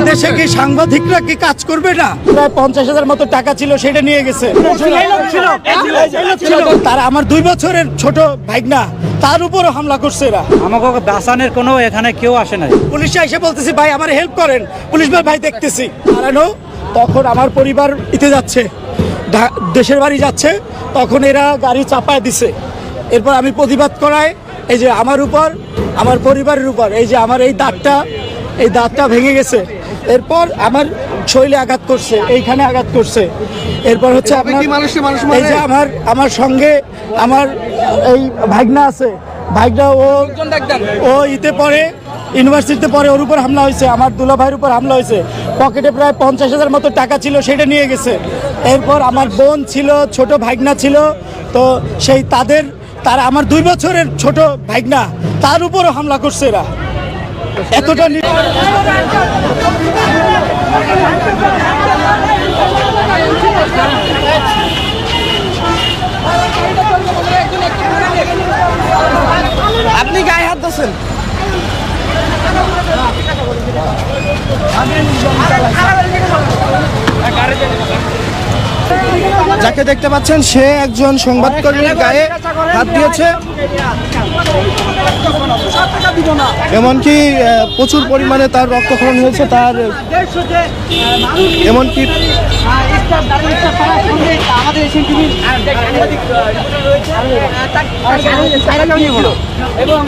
এদেশে কি সাংবাদিকরা কি কাজ করবে না? প্রায় 50,000 মতো টাকা ছিল, সেটা নিয়ে গেছে। তার আমার 2 বছরের ছোট ভাইগনা, তার উপরও হামলা করছে এরা। আমাকে বাঁচানোর কোনো এখানে কেউ আসে নাই। পুলিশ এসে বলতেছি ভাই আমার হেল্প করেন, পুলিশ ভাই দেখতেছি দাঁড়ানো। তখন আমার পরিবার ইতে যাচ্ছে, দেশের বাড়ি যাচ্ছে, তখন এরা গাড়ি চাপায় দিছে। এরপর আমি প্রতিবাদ করাই, এই যে আমার উপর, আমার পরিবারের উপর, এই যে আমার এই দাঁতটা ভেঙে গেছে। এরপর আমার শরীরে আঘাত করছে, এইখানে আঘাত করছে। এরপর হচ্ছে আপনার এই যে আমার সঙ্গে আমার এই ভাগনা আছে, ভাগনা ও ইতে পড়ে, ইউনিভার্সিটিতে পড়ে, ওর উপর হামলা হয়েছে। আমার দুলা ভাইয়ের উপর হামলা হয়েছে। পকেটে প্রায় 50,000 মতো টাকা ছিল, সেটা নিয়ে গেছে। এরপর আমার বোন ছিল, ছোট ভাগনা ছিল, তো সেই তার আমার 2 বছরের ছোট ভাগনা, তার উপরও হামলা করছে এরা। এতটা আপনি গায়ে হাত দিচ্ছেন। যাকে দেখতে পাচ্ছেন সে একজন সংবাদকর্মীর গায়ে হাত দিয়েছে, এমনকি প্রচুর পরিমাণে তার রক্তক্ষরণ হয়েছে। তার এমনকি এবং